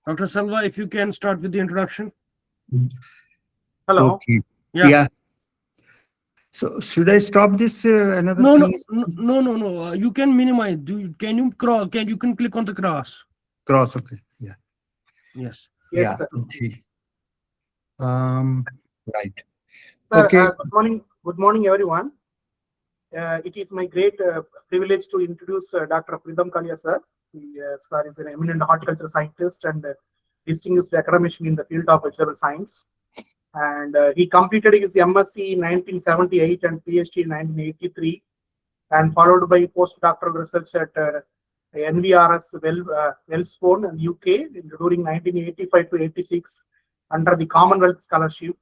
Dr. Salva, if you can start with the introduction. Hello. Okay. Yeah. Yeah. So should I stop this? Another No, thing no. You can minimize. Can you cross? You can click on the cross? cross. Okay. Yeah. Yes. Yes, Yeah. sir. Okay. Right. Sir, Okay. Good morning, everyone. It is my great privilege to introduce Dr. Pritham Kalia, sir. Sir is an eminent horticulture scientist and distinguished academician in the field of vegetable science. And he completed his MSc in 1978 and PhD in 1983, and followed by postdoctoral research at NVRS Wellsbourne in UK during 1985 to 86 under the Commonwealth Scholarship.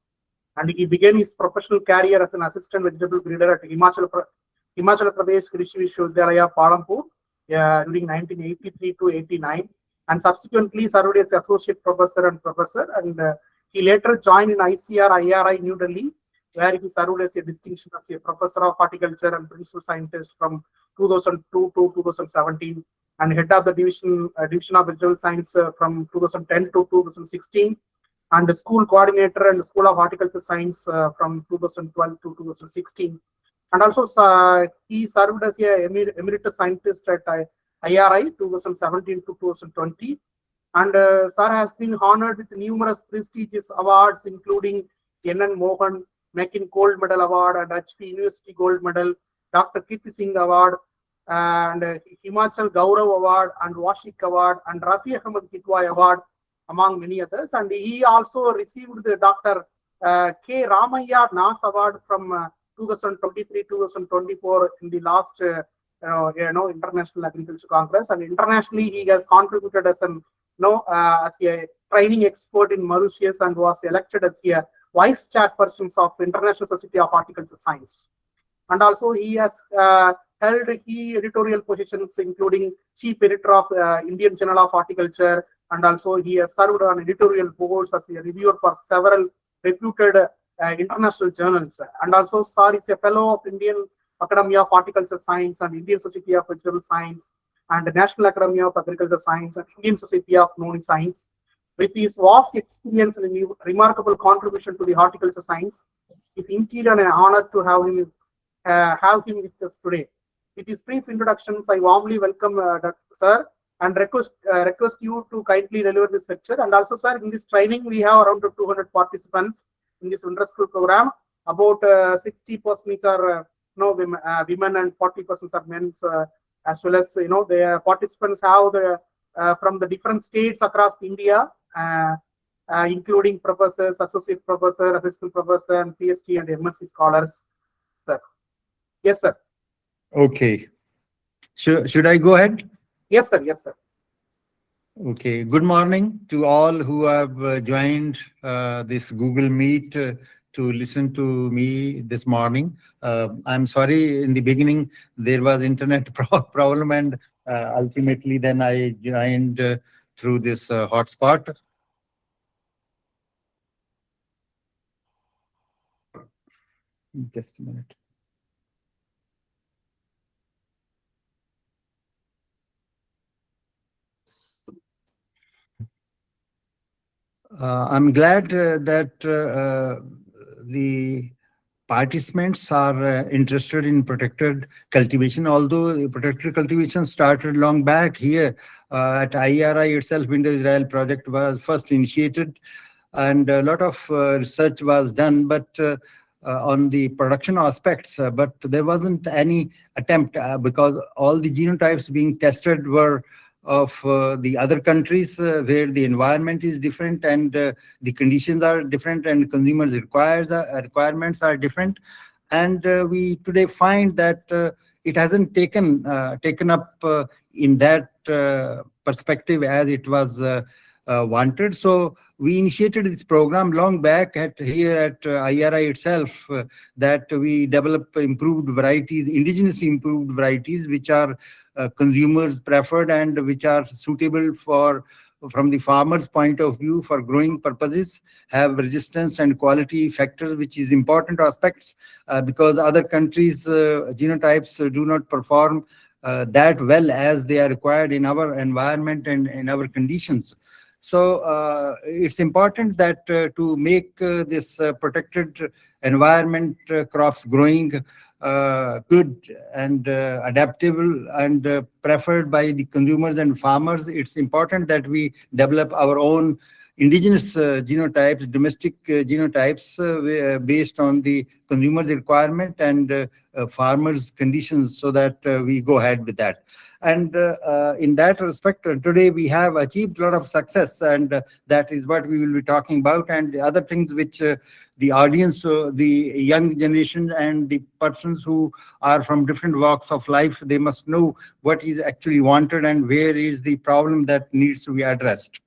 And he began his professional career as an assistant vegetable breeder at Himachal Pradesh Krishi Vishwavidyalaya, Palampur during 1983 to 89, and subsequently served as associate professor. And he later joined in ICR-IRI New Delhi, where he served as a distinction as a professor of horticulture and principal scientist from 2002 to 2017, and head of the division of vegetable science from 2010 to 2016, and the school coordinator and School of Horticulture Science from 2012 to 2016. And also he served as a emeritus scientist at IRI 2017 to 2020. And Sir has been honored with numerous prestigious awards, including N.N. Mohan Mackin Gold Medal Award and HP University Gold Medal, Dr. Kirti Singh Award, and Himachal Gaurav Award, and Washik Award, and Rafi Ahmed Kitwai Award, among many others. And he also received the Dr. K. Ramaya Nas Award from 2023-2024 in the last International Agriculture Congress. And internationally, he has contributed as as a training expert in Mauritius, and was elected as a vice chairperson of International Society of Horticulture Science. And also he has held key editorial positions, including chief editor of Indian Journal of Horticulture, and also he has served on editorial boards as a reviewer for several reputed international journals. And also Sir is a fellow of Indian Academy of Horticulture Science and Indian Society of Vegetable Science and the National Academy of Agriculture Science and Indian Society of Noni Science. With his vast experience and remarkable contribution to the horticulture science, it's indeed an honor to have him with us today. With his brief introductions, I warmly welcome Dr. Sir and request you to kindly deliver this lecture. And also, sir, in this training, we have around 200 participants in this wonderful program. About 60% are women and 40% are men. As well as the participants have from the different states across India, including professors, associate professor, assistant professor, and PhD and MSc scholars. Sir, yes, sir. Okay. Should I go ahead? Yes, sir. Yes, sir. Okay. Good morning to all who have joined this Google Meet to listen to me this morning. I'm sorry, in the beginning there was internet problem, and ultimately then I joined through this hotspot. Just a minute. I'm glad that the participants are interested in protected cultivation, although protected cultivation started long back here at IRI itself. Windows Israel project was first initiated, and a lot of research was done, but on the production aspects, but there wasn't any attempt because all the genotypes being tested were of the other countries where the environment is different, and the conditions are different, and consumers requirements are different. And we today find that it hasn't taken up in that perspective as it was wanted. So we initiated this program long back at here at IRI itself, that we develop improved varieties, indigenous improved varieties, which are consumers preferred and which are suitable for from the farmer's point of view for growing purposes, have resistance and quality factors, which is important aspects, because other countries genotypes do not perform that well as they are required in our environment and in our conditions. So it's important that to make this protected environment crops growing good and adaptable and preferred by the consumers and farmers, it's important that we develop our own indigenous genotypes, domestic genotypes based on the consumer's requirement and farmers' conditions, so that we go ahead with that. And in that respect, today we have achieved a lot of success, and that is what we will be talking about. And the other things which the audience, the young generation and the persons who are from different walks of life, they must know what is actually wanted and where is the problem that needs to be addressed.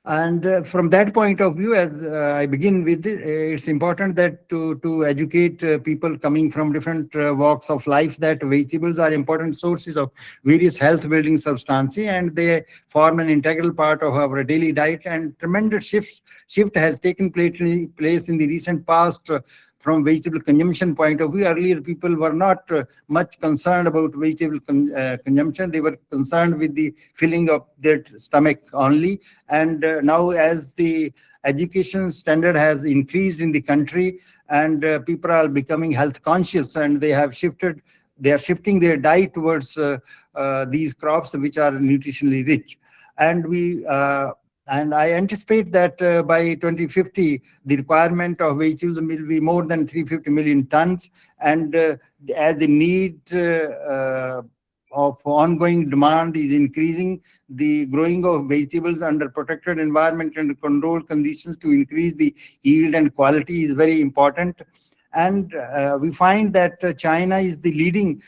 And from that point of view, as I begin with, it's important that to educate people coming from different walks of life that vegetables are important sources of various health building substances, and they form an integral part of our daily diet. And tremendous shift has taken place in the recent past. From vegetable consumption point of view, earlier people were not much concerned about vegetable consumption. They were concerned with the filling of their stomach only. And now, as the education standard has increased in the country, and people are becoming health conscious, and they are shifting their diet towards these crops which are nutritionally rich. And I anticipate that by 2050, the requirement of vegetables will be more than 350 million tons. And as the need of ongoing demand is increasing, the growing of vegetables under protected environment and controlled conditions to increase the yield and quality is very important. And we find that China is the leading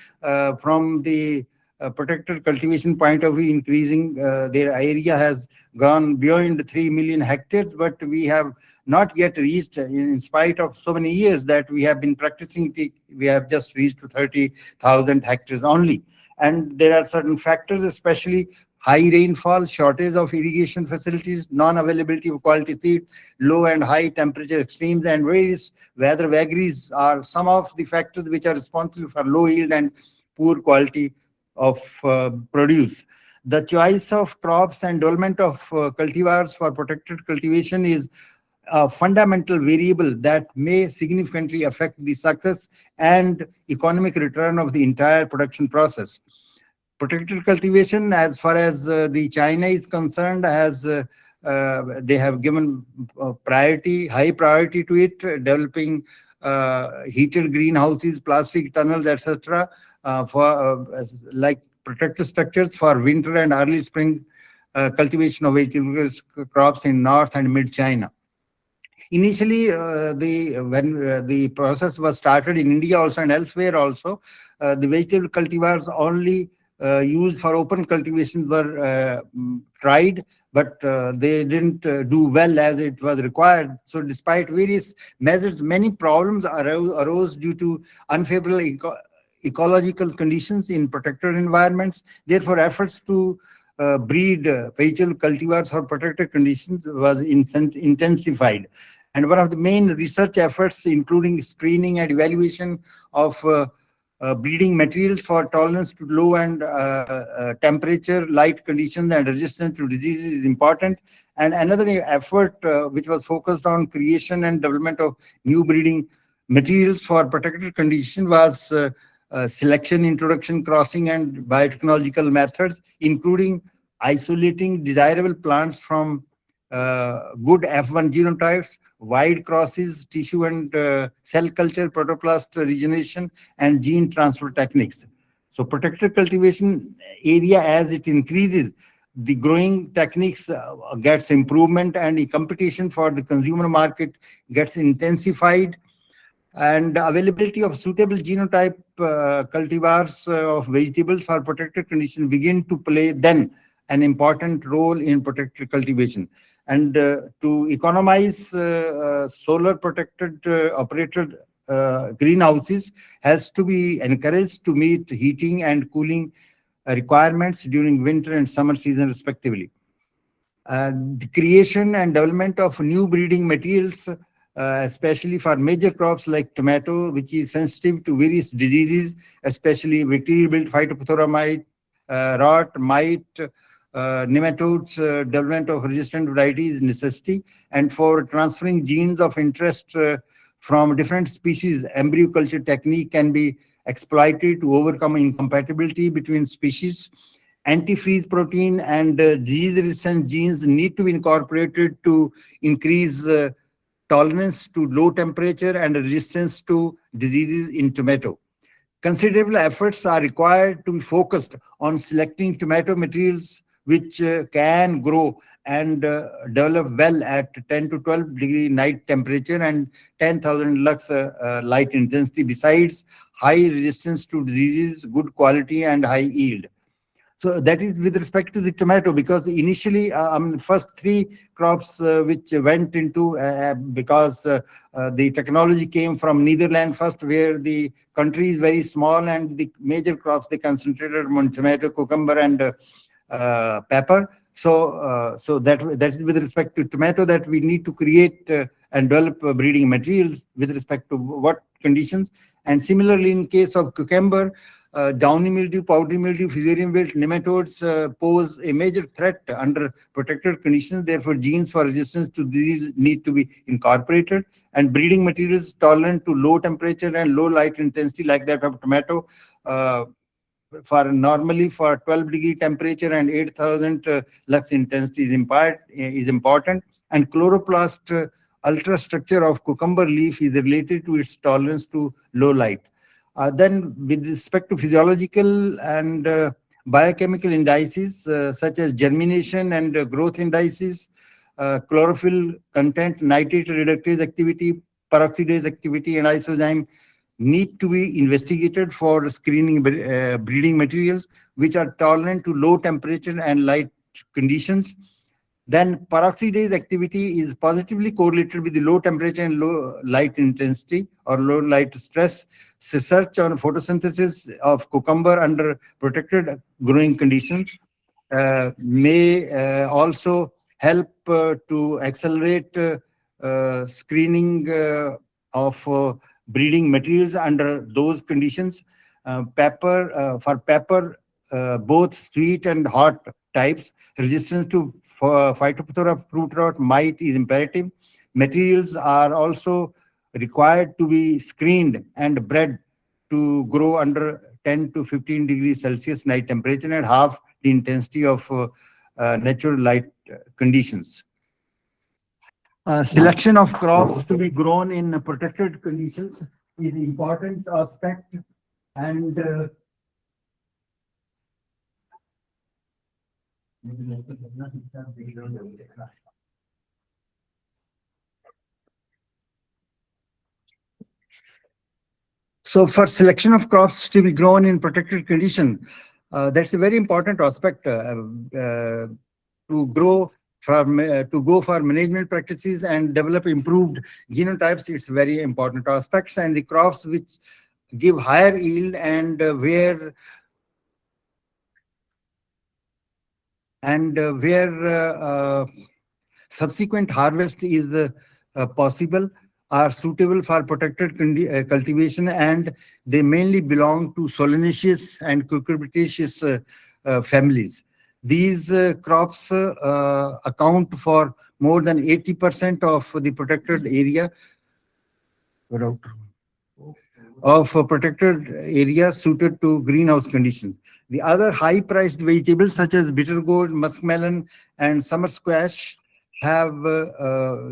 from the protected cultivation point of view, increasing their area has gone beyond 3 million hectares, but we have not yet reached, in spite of so many years that we have been practicing, we have just reached to 30,000 hectares only. And there are certain factors, especially high rainfall, shortage of irrigation facilities, non-availability of quality seed, low and high temperature extremes, and various weather vagaries are some of the factors which are responsible for low yield and poor quality of produce. The choice of crops and development of cultivars for protected cultivation is a fundamental variable that may significantly affect the success and economic return of the entire production process. Protected cultivation, as far as the China is concerned, has they have given high priority to it, developing heated greenhouses, plastic tunnels, etc., for like protected structures for winter and early spring cultivation of vegetable crops in North and Mid China. Initially, when the process was started in India also and elsewhere also, the vegetable cultivars only used for open cultivation were tried, but they didn't do well as it was required. So despite various measures, many problems arose due to unfavorable ecological conditions in protected environments. Therefore, efforts to breed vegetable cultivars for protected conditions was intensified. And one of the main research efforts, including screening and evaluation of breeding materials for tolerance to low and temperature, light conditions, and resistance to diseases is important. And another effort which was focused on creation and development of new breeding materials for protected conditions was selection, introduction, crossing, and biotechnological methods, including isolating desirable plants from good F1 genotypes, wide crosses, tissue and cell culture, protoplast regeneration, and gene transfer techniques. So protected cultivation area, as it increases, the growing techniques gets improvement, and the competition for the consumer market gets intensified, and availability of suitable genotype cultivars of vegetables for protected conditions begin to play then an important role in protected cultivation. And to economize solar protected operated greenhouses has to be encouraged to meet heating and cooling requirements during winter and summer season respectively. The creation and development of new breeding materials, especially for major crops like tomato, which is sensitive to various diseases, especially bacterial-built phytophthora mite, rot, mite, nematodes, development of resistant varieties necessity, and for transferring genes of interest from different species, embryo culture technique can be exploited to overcome incompatibility between species. Antifreeze protein and disease-resistant genes need to be incorporated to increase tolerance to low temperature and resistance to diseases in tomato. Considerable efforts are required to be focused on selecting tomato materials which can grow and develop well at 10 to 12 degree night temperature and 10,000 lux light intensity, besides high resistance to diseases, good quality, and high yield. So that is with respect to the tomato, because initially, first three crops which went into, because the technology came from Netherlands first, where the country is very small and the major crops they concentrated on tomato, cucumber, and pepper. So that is with respect to tomato, that we need to create and develop breeding materials with respect to what conditions. And similarly, in case of cucumber, downy mildew, powdery mildew, fusarium wilt, nematodes pose a major threat under protected conditions. Therefore, genes for resistance to disease need to be incorporated, and breeding materials tolerant to low temperature and low light intensity, like that of tomato, for normally for 12 degree temperature and 8,000 lux intensity is important. And chloroplast ultrastructure of cucumber leaf is related to its tolerance to low light. Then with respect to physiological and biochemical indices such as germination and growth indices, chlorophyll content, nitrate reductase activity, peroxidase activity, and isozyme need to be investigated for screening breeding materials which are tolerant to low temperature and light conditions. Then peroxidase activity is positively correlated with the low temperature and low light intensity or low light stress. Research on photosynthesis of cucumber under protected growing conditions may also help to accelerate screening of breeding materials under those conditions. For pepper, both sweet and hot types, resistance to phytophthora fruit rot mite is imperative. Materials are also required to be screened and bred to grow under 10 to 15 degrees Celsius night temperature and half the intensity of natural light conditions. Selection of crops to be grown in protected conditions is an important aspect, and so for selection of crops to be grown in protected condition, that's a very important aspect to grow to go for management practices and develop improved genotypes. It's very important aspects, and the crops which give higher yield and where subsequent harvest is possible are suitable for protected cultivation, and they mainly belong to solanaceous and cucurbitaceous families. These crops account for more than 80% of the protected area suited to greenhouse conditions. The other high-priced vegetables such as bitter gourd, muskmelon, and summer squash have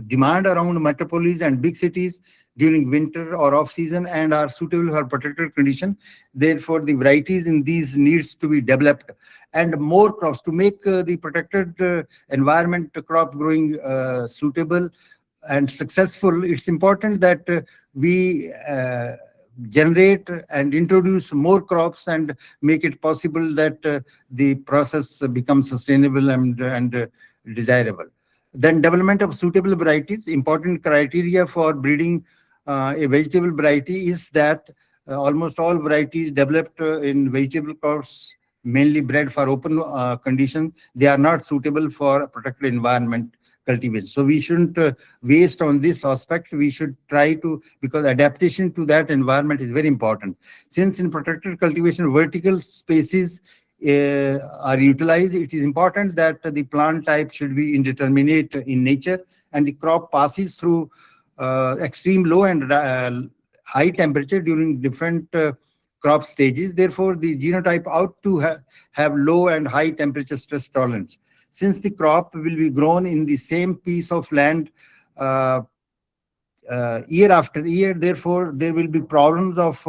demand around metropolis and big cities during winter or off-season and are suitable for protected condition. Therefore, the varieties in these needs to be developed, and more crops to make the protected environment crop growing suitable and successful. It's important that we generate and introduce more crops and make it possible that the process becomes sustainable and desirable. Then development of suitable varieties. Important criteria for breeding a vegetable variety is that almost all varieties developed in vegetable crops, mainly bred for open conditions, they are not suitable for protected environment cultivation. So we shouldn't waste on this aspect. We should try to, because adaptation to that environment is very important. Since in protected cultivation, vertical spaces are utilized, it is important that the plant type should be indeterminate in nature, and the crop passes through extreme low and high temperature during different crop stages. Therefore, the genotype ought to have low and high temperature stress tolerance. Since the crop will be grown in the same piece of land uh, year after year, therefore, there will be problems of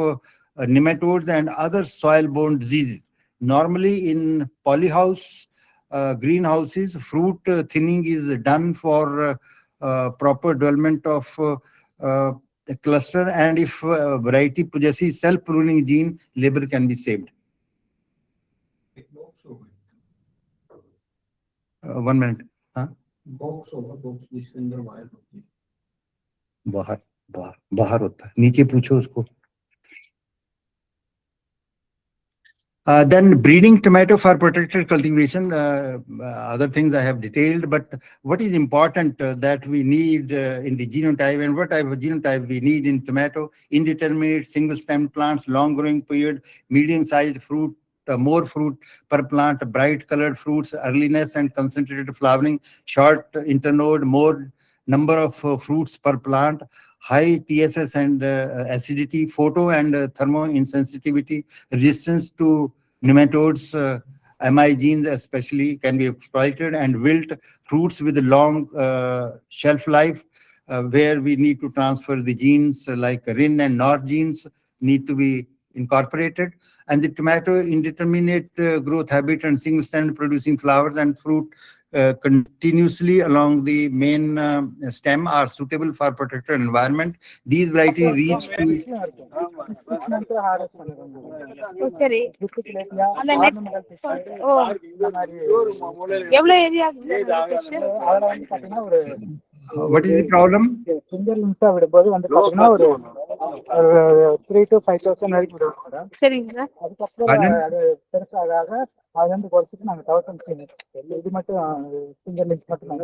nematodes and other soil-borne diseases. Normally, in polyhouse greenhouses, fruit thinning is done for proper development of a cluster, and if variety possesses self-pruning gene, labor can be saved. 1 minute. हाँ? बाहर बाहर बाहर होता है, नीचे पूछो उसको. Then breeding tomato for protected cultivation. Other things I have detailed, but what is important that we need in the genotype, and what type of genotype we need in tomato: indeterminate single-stem plants, long growing period, medium-sized fruit, more fruit per plant, bright colored fruits, earliness and concentrated flowering, short internode, more number of fruits per plant, high TSS and acidity, photo and thermo insensitivity, resistance to nematodes, MI genes especially can be exploited, and wilt, fruits with a long shelf life, where we need to transfer the genes like RIN and NOR genes need to be incorporated, and the tomato indeterminate growth habit and single stand producing flowers and fruit continuously along the main stem are suitable for protected environment. These varieties reach to சரி அந்த next ஓ எவ்வளவு area what is the problem? சிங்கிள்ஸா விடும்போது வந்து பாத்தீங்கன்னா ஒரு 3 to 5,000 வரைக்கும் விடுவோம் madam. சரிங்க சார். அதுக்கப்புறம் அது பெருசாக அது வந்து குறைச்சிட்டு நாங்க 1000 இது மட்டும் சிங்கிள் லிங்க் மட்டும் நாங்க.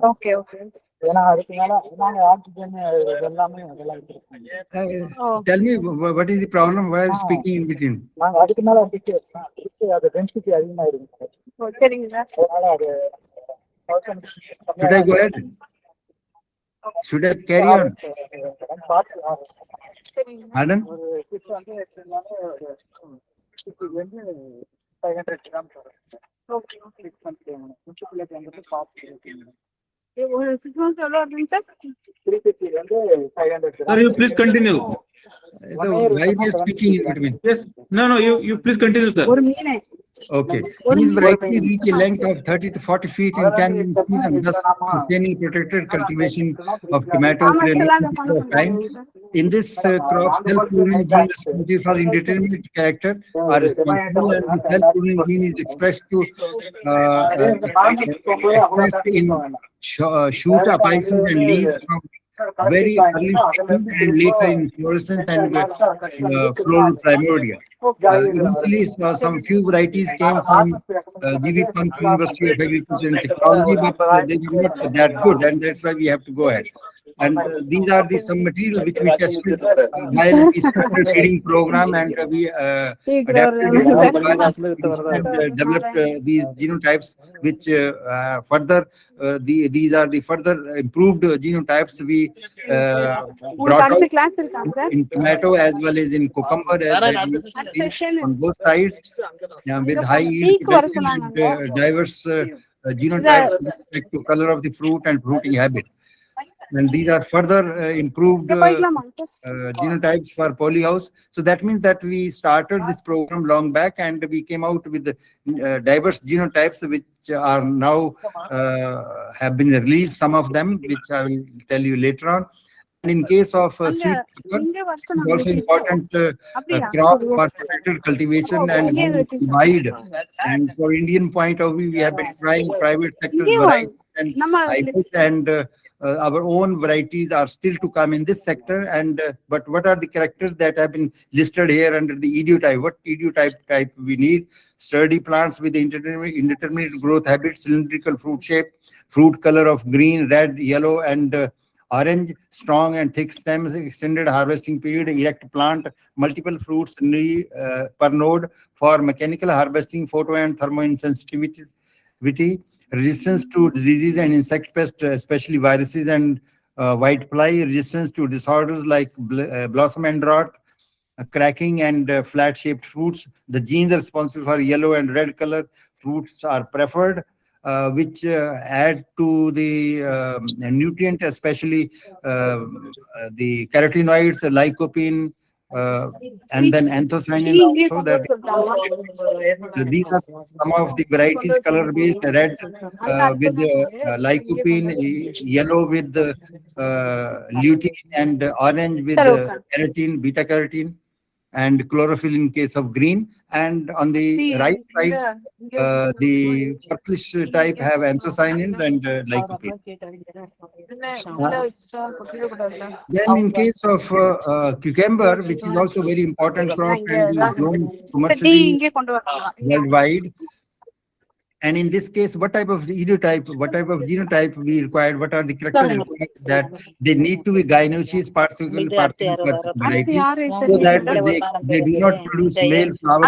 Okay okay. ஏன்னா அதுக்கு மேல நாங்க ஆக்சிஜன் எல்லாமே அதெல்லாம் வச்சிருக்கோம். Tell me what is the problem while speaking in between. நாங்க அதுக்கு மேல அது டென்சிட்டி அதிகமாயிருங்க. சரிங்க சார். அதனால அது Should I go ahead? Should I carry on? Pardon? Sir, you please continue. Why they are speaking in between? Yes. No, you please continue, sir. Okay. These varieties reach a length of 30 to 40 feet in 10 inches and thus sustaining protected cultivation of tomatoes for a long period of time. In this crop, self-pruning gene responsive for indeterminate character are responsible, and the self-pruning gene is expressed in shoot apices and leaves from very early stage and later in fluorescence and floral primordia. Initially, some few varieties came from G.V. Pant University of Agriculture and Technology, but they were not that good, and that's why we have to go ahead. And these are some material which we tested while we started feeding program, and we adapted and developed these genotypes, which further these are the further improved genotypes we brought out in tomato as well as in cucumber, on both sides, with high yield potential and diverse genotypes with respect to color of the fruit and fruiting habit. And these are further improved genotypes for polyhouse. So that means that we started this program long back, and we came out with the diverse genotypes which are now have been released, some of them which I will tell you later on. In case of sweet அங்க pepper, இங்க first it's நாங்க also வெட்டி important அப்படியா crop for protected cultivation and இங்கே wide. And for Indian point of view, we have been trying private sector varieties and நம்ம hybrids, and our own varieties are still to come in this sector. And but what are the characters that have been listed here under the idiotype? What idiotype we need? Sturdy plants with indeterminate growth habits, cylindrical fruit shape, fruit color of green, red, yellow, and orange, strong and thick stems, extended harvesting period, erect plant, multiple fruits per node for mechanical harvesting, photo and thermo insensitivity, resistance to diseases and insect pests, especially viruses and white fly, resistance to disorders like blossom end rot, cracking, and flat-shaped fruits. The genes responsible for yellow and red color fruits are preferred, which add to the nutrient, especially the carotenoids, lycopene, and then anthocyanin also. That these are some of the varieties: color-based, red with lycopene, yellow with lutein, and orange with carotene, beta carotene, and chlorophyll in case of green. And on the right side, the purplish type have anthocyanins and lycopene. Then in case of cucumber, which is also very important crop and is grown commercially worldwide. And in this case, what type of idiotype, what type of genotype we required, what are the characters required, that they need to be gynoecious parthenocarpy varieties, so that they do not produce male flower,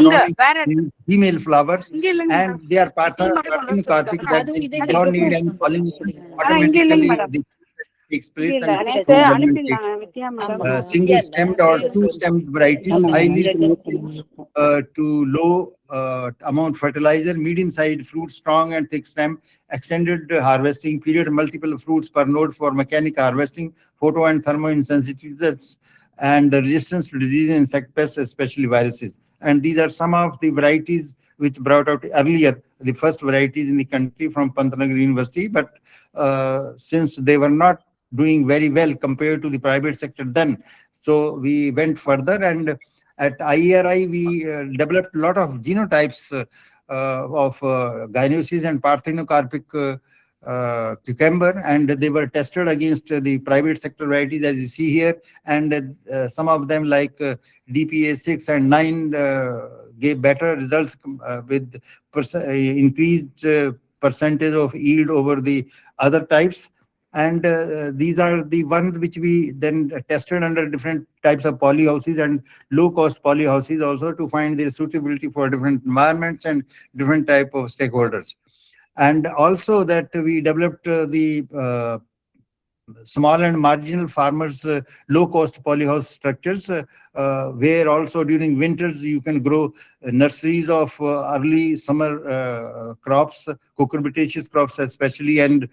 only female flowers, and they are parthenocarpic, that they do not need any pollination. Automatically, this takes place, and single-stemmed or two-stemmed varieties, highly sensitive to low amount fertilizer, medium-sized fruit, strong and thick stem, extended harvesting period, multiple fruits per node for mechanical harvesting, photo and thermo insensitivities, and resistance to disease and insect pests, especially viruses. And these are some of the varieties which brought out earlier, the first varieties in the country from Pantnagar University. But since they were not doing very well compared to the private sector then, so we went further, and at IERI we developed a lot of genotypes of gynoecious and parthenocarpic cucumber, and they were tested against the private sector varieties, as you see here. And some of them, like DPA 6 and 9, gave better results with increased percentage of yield over the other types. And these are the ones which we then tested under different types of polyhouses and low-cost polyhouses also, to find their suitability for different environments and different type of stakeholders. And also that we developed the small and marginal farmers low-cost polyhouse structures, where also during winters you can grow nurseries of early summer crops, cucurbitaceous crops especially, and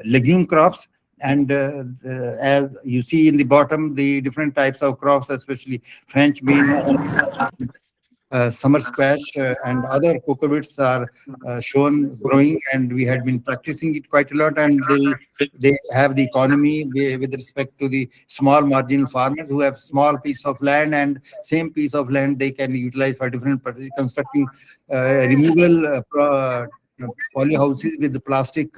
legume crops. And as you see in the bottom, the different types of crops, especially French bean, summer squash, and other cucurbits are shown growing, and we had been practicing it quite a lot. And they have the economy with respect to the small marginal farmers who have small piece of land, and same piece of land they can utilize for different purposes, constructing removal polyhouses with the plastic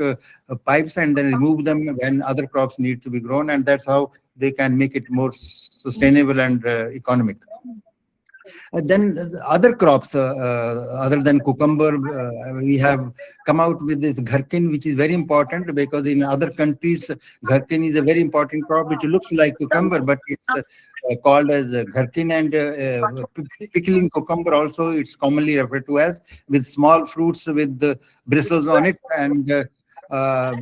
pipes, and then remove them when other crops need to be grown, and that's how they can make it more sustainable and economic. Then other crops, other than cucumber, we have come out with this gherkin, which is very important, because in other countries, gherkin is a very important crop, which looks like cucumber, but it's called as gherkin. And pickling cucumber also, it's commonly referred to as, with small fruits with bristles on it. And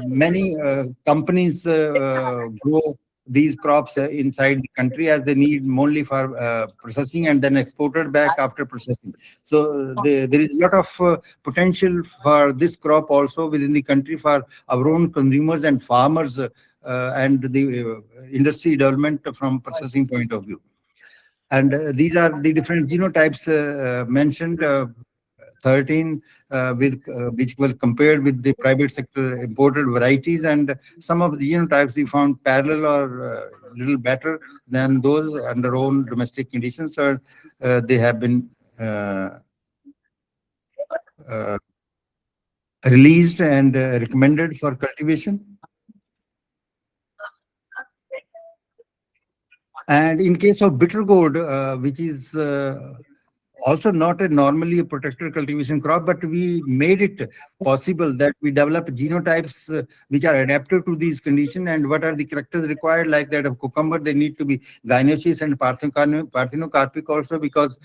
many companies grow these crops inside the country, as they need only for processing and then exported back after processing. So there is a lot of potential for this crop also within the country for our own consumers and farmers, and the industry development from processing point of view. And these are the different genotypes mentioned. 13 which were compared with the private sector imported varieties, and some of the genotypes we found parallel or little better than those under own domestic conditions. So they have been uh, released and recommended for cultivation. And in case of bitter gourd, which is also not a normally a protected cultivation crop, but we made it possible that we develop genotypes which are adapted to these conditions. And what are the characters required, like that of cucumber? They need to be gynoecious and parthenocarpic also, because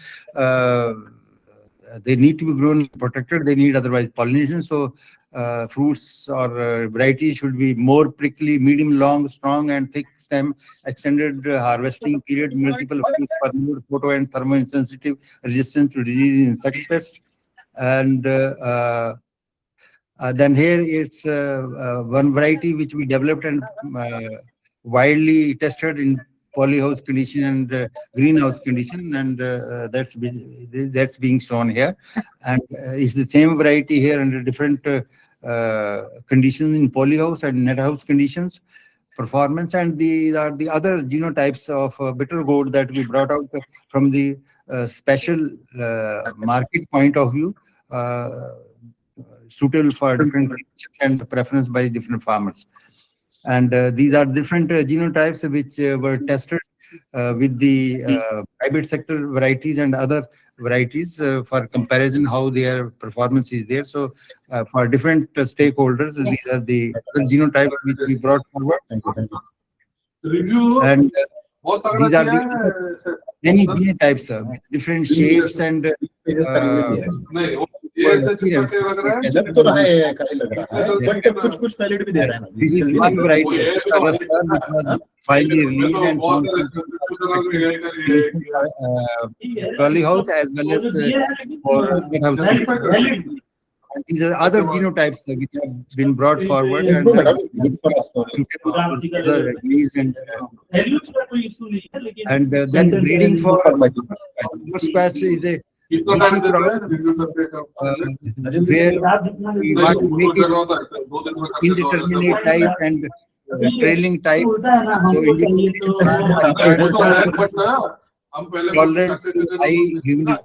they need to be grown protected. They need otherwise pollination. So fruits or varieties should be more prickly, medium, long, strong, and thick stem, extended harvesting period, multiple fruits per year, photo and thermo insensitive, resistant to disease, insect pest. And then here it's one variety which we developed and widely tested in polyhouse condition and greenhouse condition, and that's being shown here. And it's the same variety here under different conditions in polyhouse and net house conditions performance. And these are the other genotypes of bitter gourd that we brought out from the special market point of view, suitable for different and preference by different farmers. And these are different genotypes which were tested with the private sector varieties and other varieties for comparison how their performance is there. So for different stakeholders, these are the other genotypes which we brought forward. And these are the many genotypes of different shapes and experience. लग तो रहा है काफी लग रहा है, but कुछ कुछ पैलेट भी दे रहा है ना। This is one variety of Agastar which was finally released and found polyhouse as well as for greenhouse. These are other genotypes which have been brought forward and suitable for the release and then breeding for squash is a issue crop where we want to make it indeterminate type and trailing type. So tolerant high humidity.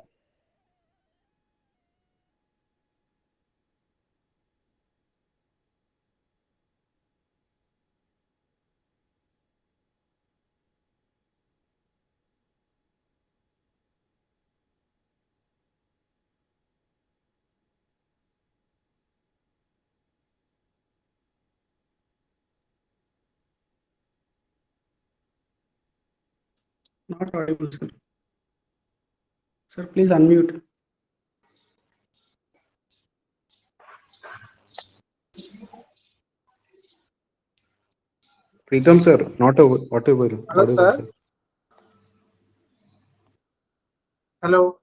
Not audible, sir. Sir, please unmute. Pritam sir, not audible. Hello, sir. Hello.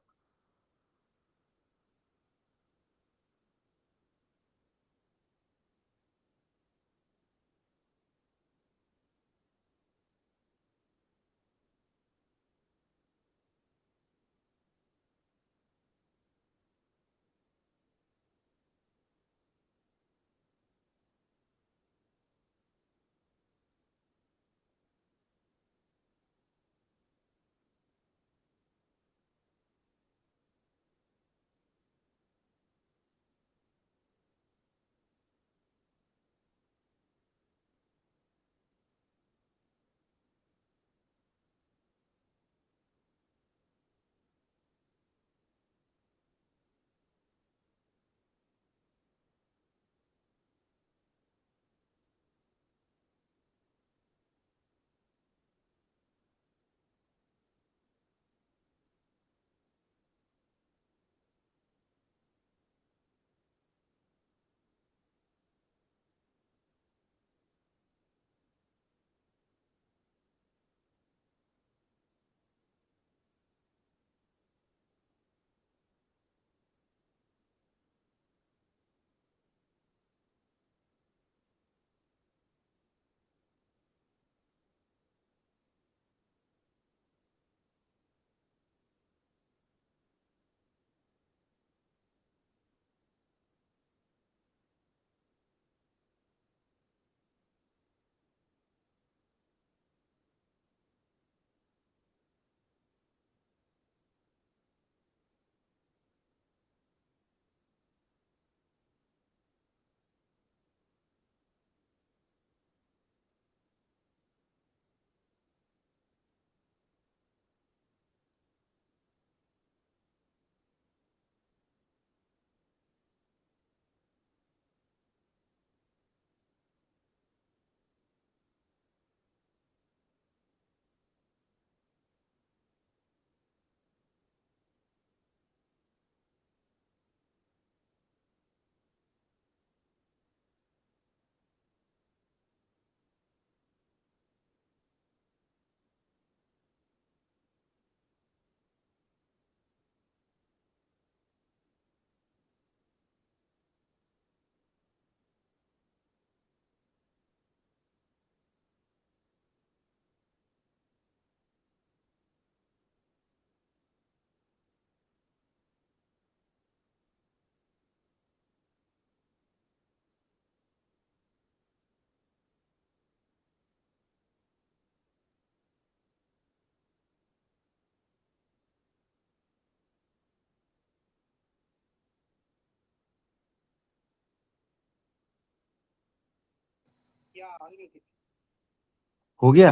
हो गया?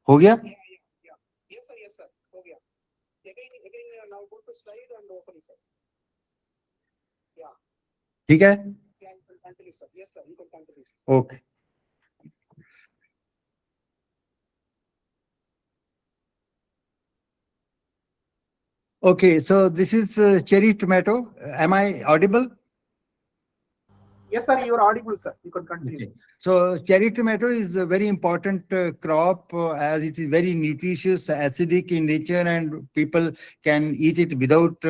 हो गया? ठीक है? Okay. Okay, so this is cherry tomato. Am I audible? Yes, sir, you are audible, sir. You can continue. Okay. So cherry tomato is a very important crop as it is very nutritious, acidic in nature, and people can eat it without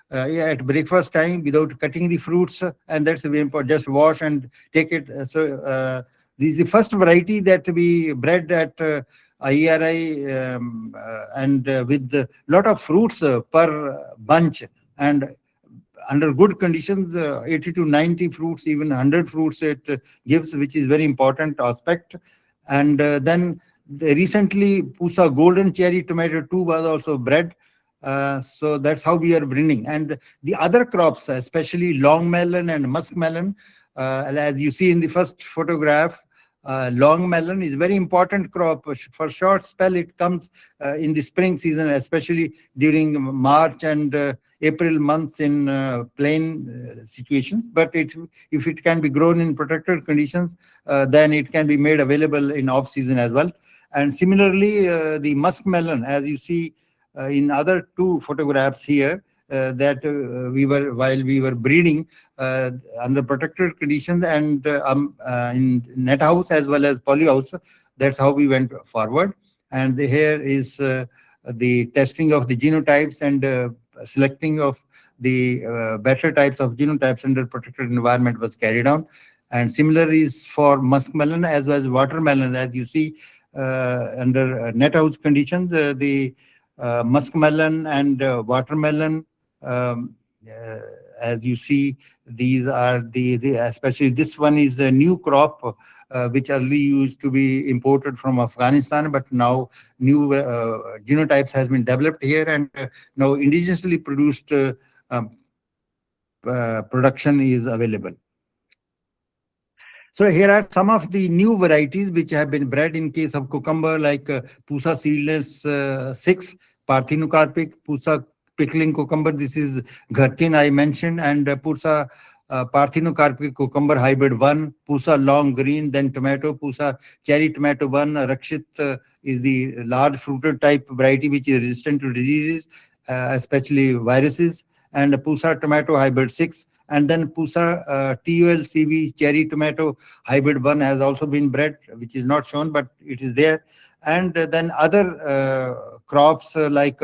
at breakfast time without cutting the fruits, and that's very important. Just wash and take it. This is the first variety that we bred at IERI and with a lot of fruits per bunch, and under good conditions, 80 to 90 fruits, even 100 fruits it gives, which is very important aspect. And then recently, Pusa golden cherry tomato 2 was also bred. So that's how we are breeding. And the other crops, especially long melon and musk melon, as you see in the first photograph, long melon is very important crop. For short spell, it comes in the spring season, especially during March and April months in plain situations. But if it can be grown in protected conditions, then it can be made available in off season as well. And similarly, the musk melon, as you see in other two photographs here, that while we were breeding under protected conditions and in net house as well as poly house, that's how we went forward. And here is the testing of the genotypes and selecting of the better types of genotypes under protected environment was carried on. And similar is for muskmelon as well as watermelon. As you see under net house conditions, the muskmelon and watermelon, as you see, these are the especially this one is a new crop which early used to be imported from Afghanistan, but now new genotypes has been developed here, and now indigenously produced production is available. So here are some of the new varieties which have been bred in case of cucumber, like Pusa seedless 6, parthenocarpic, Pusa pickling cucumber. This is Gherkin I mentioned, and Pusa parthenocarpic cucumber hybrid 1, Pusa long green, then tomato, Pusa cherry tomato 1, Rakshit is the large fruited type variety which is resistant to diseases, especially viruses, and Pusa tomato hybrid 6. And then Pusa TULCV cherry tomato hybrid 1 has also been bred, which is not shown, but it is there. And then other crops like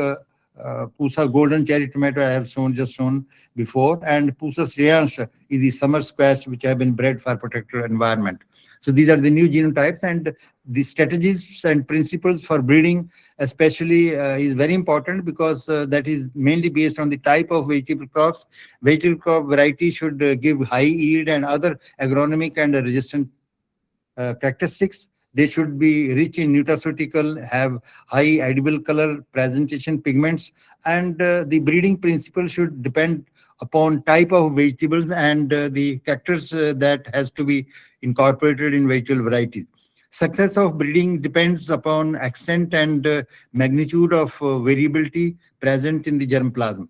Pusa golden cherry tomato I have just shown before, and Pusa Shreyansh is the summer squash which have been bred for protected environment. So these are the new genotypes, and the strategies and principles for breeding especially is very important, because that is mainly based on the type of vegetable crops. Vegetable crop variety should give high yield and other agronomic and resistant characteristics. They should be rich in nutraceutical, have high edible color, presentation, pigments, and the breeding principle should depend upon type of vegetables and the characters that has to be incorporated in vegetable varieties. Success of breeding depends upon extent and magnitude of variability present in the germplasm.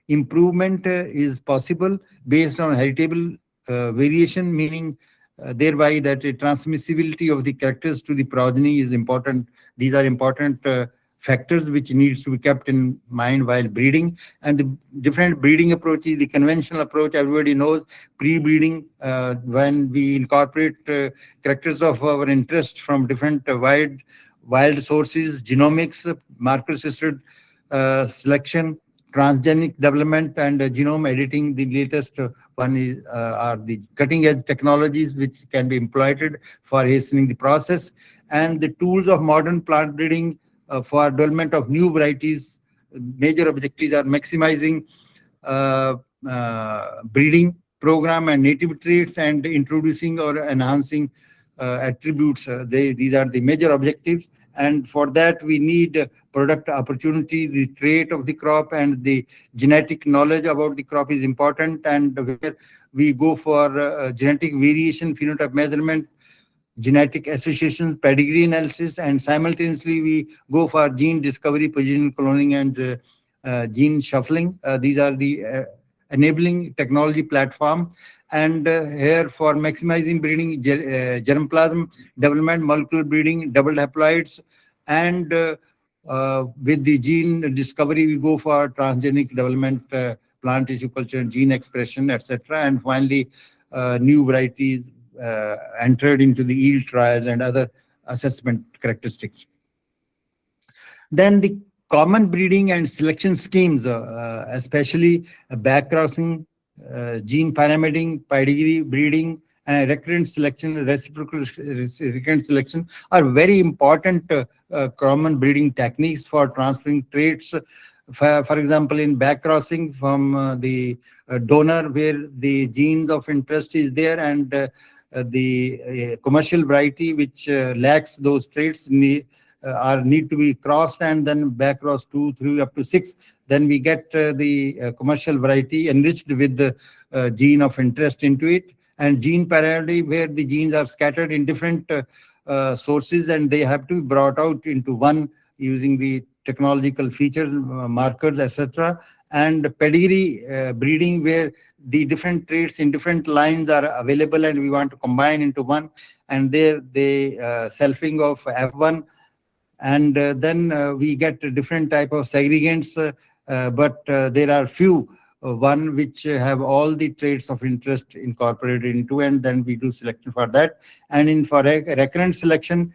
Improvement is possible based on heritable variation, meaning thereby that the transmissibility of the characters to the progeny is important. These are important factors which needs to be kept in mind while breeding. And the different breeding approaches, the conventional approach, everybody knows, pre-breeding, when we incorporate characters of our interest from different wild sources, genomics, marker-assisted selection, transgenic development, and genome editing. The latest one is are the cutting-edge technologies which can be employed for hastening the process, and the tools of modern plant breeding for development of new varieties. Major objectives are maximizing breeding program and native traits, and introducing or enhancing attributes. These are the major objectives, and for that we need product opportunity. The trait of the crop and the genetic knowledge about the crop is important, and where we go for genetic variation phenotype measurement genetic associations, pedigree analysis, and simultaneously we go for gene discovery, position cloning, and gene shuffling. These are the enabling technology platform. And here for maximizing breeding, germplasm development, molecular breeding, double haploids, and with the gene discovery, we go for transgenic development, plant tissue culture, gene expression, etc. And finally, new varieties entered into the yield trials and other assessment characteristics. Then the common breeding and selection schemes, especially backcrossing, gene pyramiding, pedigree breeding, and recurrent selection, reciprocal recurrent selection are very important common breeding techniques for transferring traits. For example, in backcrossing from the donor where the genes of interest is there, and the commercial variety which lacks those traits need to be crossed, and then back cross 2, 3 up to 6. Then we get the commercial variety enriched with the gene of interest into it. And gene parity, where the genes are scattered in different sources and they have to be brought out into one using the technological features, markers, etc. And pedigree breeding, where the different traits in different lines are available and we want to combine into one, and there the selfing of F1. And then we get a different type of segregants, but there are few one which have all the traits of interest incorporated into, and then we do selection for that. And in for recurrent selection,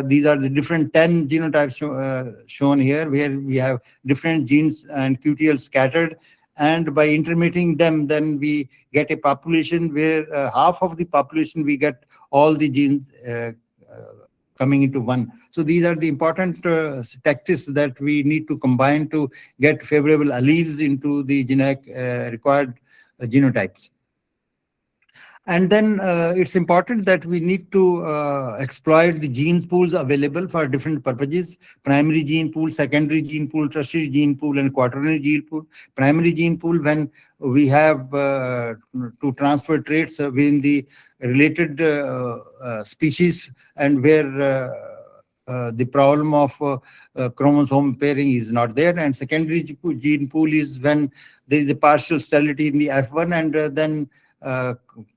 these are the different 10 genotypes shown here, where we have different genes and QTL scattered, and by intermitting them, then we get a population where half of the population we get all the genes coming into one. So these are the important tactics that we need to combine to get favorable alleles into the genetic required genotypes. And then it's important that we need to exploit the gene pools available for different purposes: primary gene pool, secondary gene pool, tertiary gene pool, and quaternary gene pool. Primary gene pool, when we have to transfer traits within the related species, and where the problem of chromosome pairing is not there. And secondary gene pool is when there is a partial sterility in the F1, and then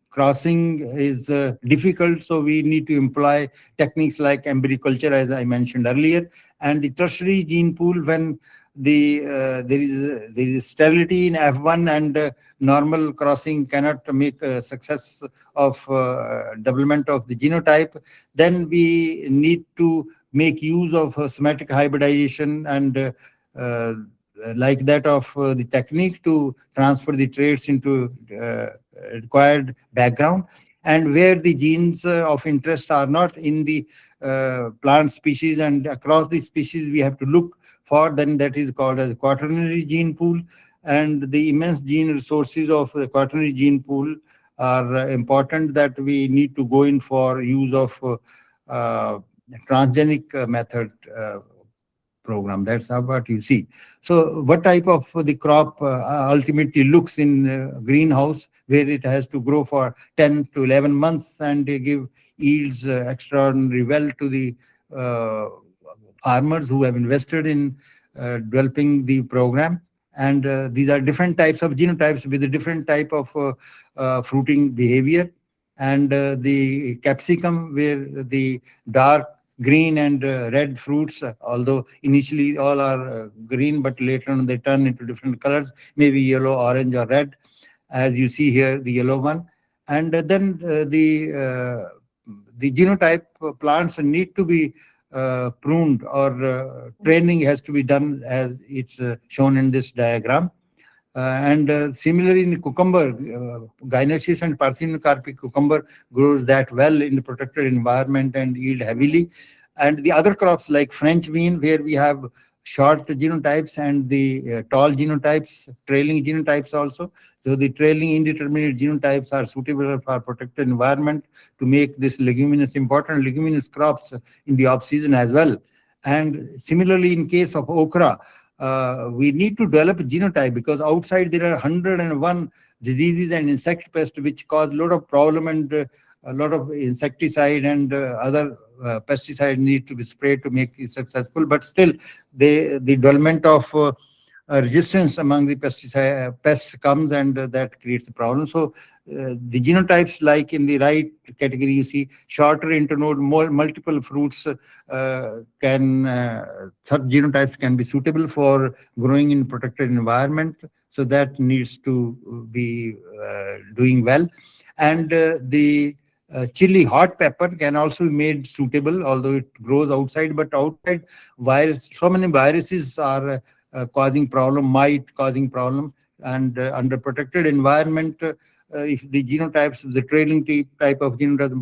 crossing is difficult, so we need to employ techniques like embryo culture, as I mentioned earlier. And the tertiary gene pool, when there is a sterility in F1, and normal crossing cannot make a success of development of the genotype, then we need to make use of somatic hybridization and like that of the technique to transfer the traits into required background. And where the genes of interest are not in the plant species and across the species, we have to look for, then that is called as quaternary gene pool. And the immense gene resources of the quaternary gene pool are important, that we need to go in for use of transgenic method program. That's what you see. So what type of the crop ultimately looks in greenhouse, where it has to grow for 10 to 11 months and they give yields extraordinarily well to the farmers who have invested in developing the program. And these are different types of genotypes with a different type of fruiting behavior. And the capsicum, where the dark green and red fruits, although initially all are green, but later on they turn into different colors, maybe yellow, orange, or red, as you see here, the yellow one. And then the genotype plants need to be pruned, or training has to be done, as it's shown in this diagram. And similarly in cucumber, gynosis and parthenocarpy cucumber grows that well in the protected environment and yield heavily. And the other crops like French bean, where we have short genotypes and the tall genotypes, trailing genotypes also. So the trailing indeterminate genotypes are suitable for protected environment to make this leguminous, important leguminous crops in the off-season as well. And similarly in case of okra, we need to develop a genotype, because outside there are 101 diseases and insect pests which cause a lot of problem, and a lot of insecticide and other pesticide need to be sprayed to make it successful. But still, the development of resistance among the pesticide pests comes, and that creates a problem. So the genotypes, like in the right category, you see shorter internode, multiple fruits genotypes can be suitable for growing in protected environment. So that needs to be doing well. And the chili hot pepper can also be made suitable, although it grows outside. But outside, so many viruses are causing problem, might causing problem. And under protected environment, if the genotypes, the trailing type of genotype,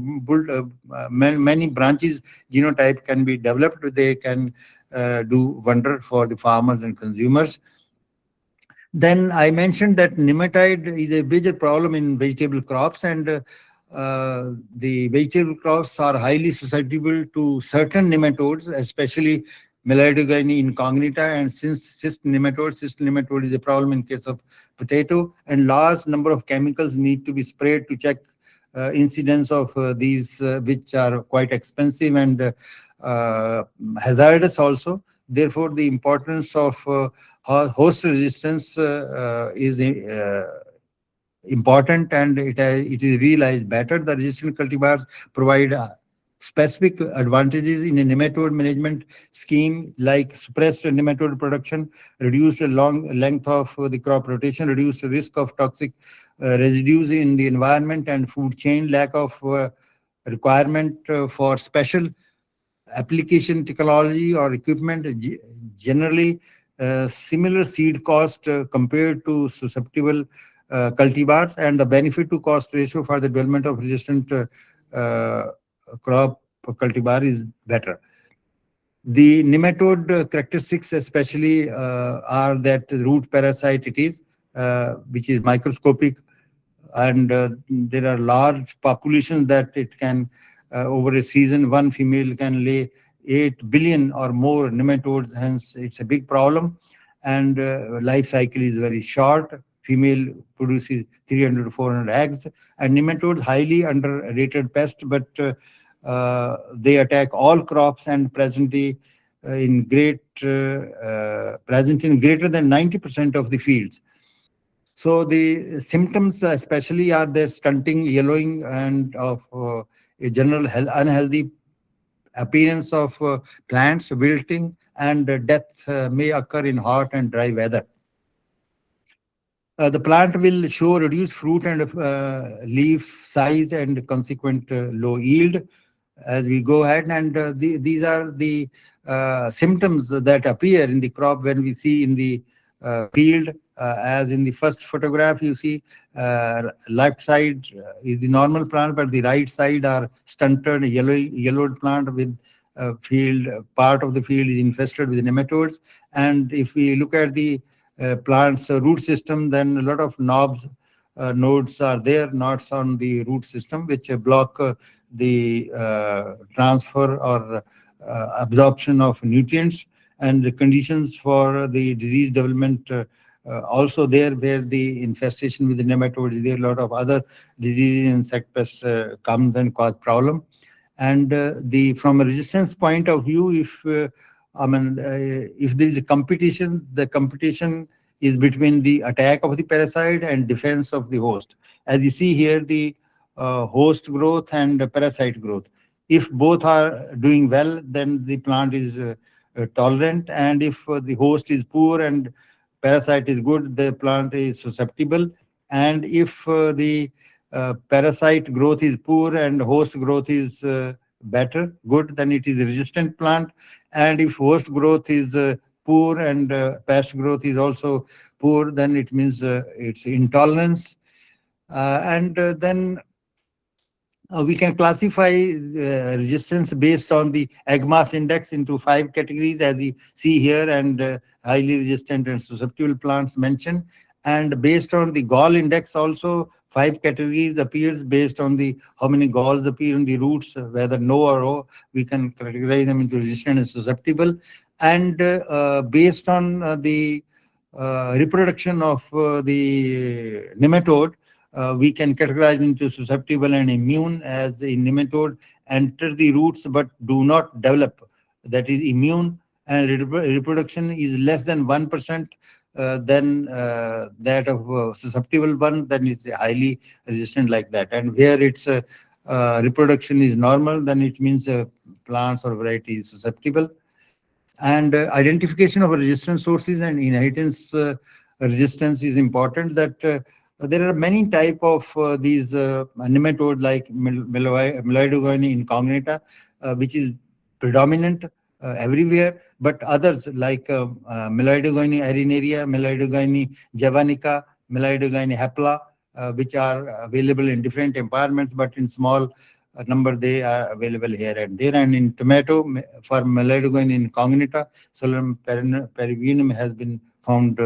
many branches genotype can be developed. They can do wonder for the farmers and consumers. Then I mentioned that nematode is a major problem in vegetable crops, and the vegetable crops are highly susceptible to certain nematodes, especially Melodogenia incognita and cyst nematode. Cyst nematode is a problem in case of potato, and large number of chemicals need to be sprayed to check incidence of these, which are quite expensive and hazardous also. Therefore, the importance of host resistance is important, and it is realized better. The resistant cultivars provide specific advantages in a nematode management scheme, like suppressed nematode production, reduced length of the crop rotation, reduced risk of toxic residues in the environment and food chain, lack of requirement for special application technology or equipment, generally similar seed cost compared to susceptible cultivars, and the benefit to cost ratio for the development of resistant crop cultivar is better. The nematode characteristics especially are that root parasite it is, which is microscopic, and there are large populations that it can, over a season, one female can lay 8 billion or more nematodes, hence it's a big problem. And life cycle is very short. Female produces 300 to 400 eggs, and nematodes highly underrated pest, but they attack all crops and present in present in greater than 90% of the fields. So the symptoms especially are the stunting, yellowing, and of a general unhealthy appearance of plants, wilting, and death may occur in hot and dry weather. The plant will show reduced fruit and leaf size and consequent low yield as we go ahead. And these are the symptoms that appear in the crop when we see in the field. As in the first photograph, you see left side is the normal plant, but the right side are stunted, yellowed plant with field. Part of the field is infested with nematodes. And if we look at the plant's root system, then a lot of nodes are there, knots on the root system, which block the transfer or absorption of nutrients, and the conditions for the disease development also there, where the infestation with the nematode is there. A lot of other diseases, insect pests comes and cause problem. And from a resistance point of view, if there is a competition, the competition is between the attack of the parasite and defense of the host. As you see here, the host growth and parasite growth. If both are doing well, then the plant is tolerant, and if the host is poor and parasite is good, the plant is susceptible. And if the parasite growth is poor and host growth is good, then it is a resistant plant. And if host growth is poor and pest growth is also poor, then it means it's intolerance. Then we can classify resistance based on the egg mass index into 5 categories, as you see here, and highly resistant and susceptible plants mentioned. And based on the gall index also, 5 categories appears based on the how many galls appear in the roots, whether no or O, we can categorize them into resistant and susceptible. And based on the reproduction of the nematode, we can categorize into susceptible and immune. As in nematode enter the roots but do not develop, that is immune, and reproduction is less than 1%, then that of susceptible one, then it's highly resistant like that. And where its reproduction is normal, then it means plants or variety is susceptible. And identification of resistance sources and inheritance resistance is important. That there are many type of these nematode like Meloidogyne incognita, which is predominant everywhere, but others like Meloidogyne arenaria, Meloidogyne javanica, Meloidogyne hapla, which are available in different environments, but in small number they are available here and there. And in tomato, for Meloidogyne incognita, Solanum peregrinatum has been found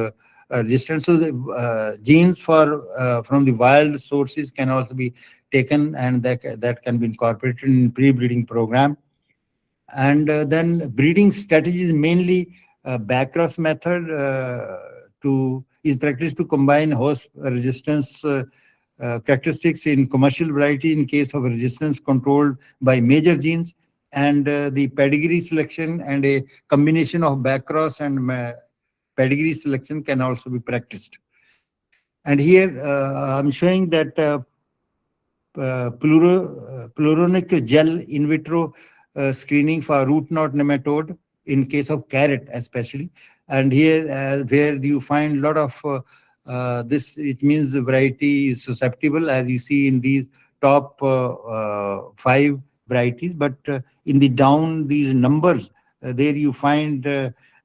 resistant. So the genes for from the wild sources can also be taken, and that can be incorporated in pre-breeding program. And then breeding strategies, mainly backcross method is practiced to combine host resistance characteristics in commercial variety in case of resistance controlled by major genes, and the pedigree selection and a combination of backcross and pedigree selection can also be practiced. And here I'm showing that pluronic gel in vitro screening for root knot nematode in case of carrot especially. And here where you find a lot of this, it means the variety is susceptible, as you see in these top 5 varieties. But in the down these numbers, there you find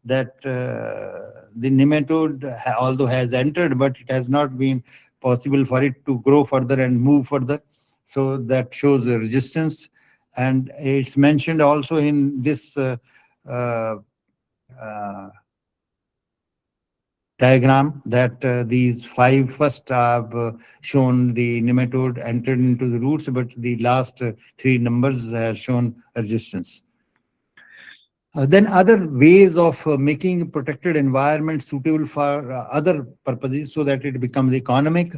that the nematode although has entered, but it has not been possible for it to grow further and move further. So that shows the resistance. And it's mentioned also in this diagram that these 5 first have shown the nematode entered into the roots, but the last 3 numbers have shown resistance. Then other ways of making protected environment suitable for other purposes so that it becomes economic.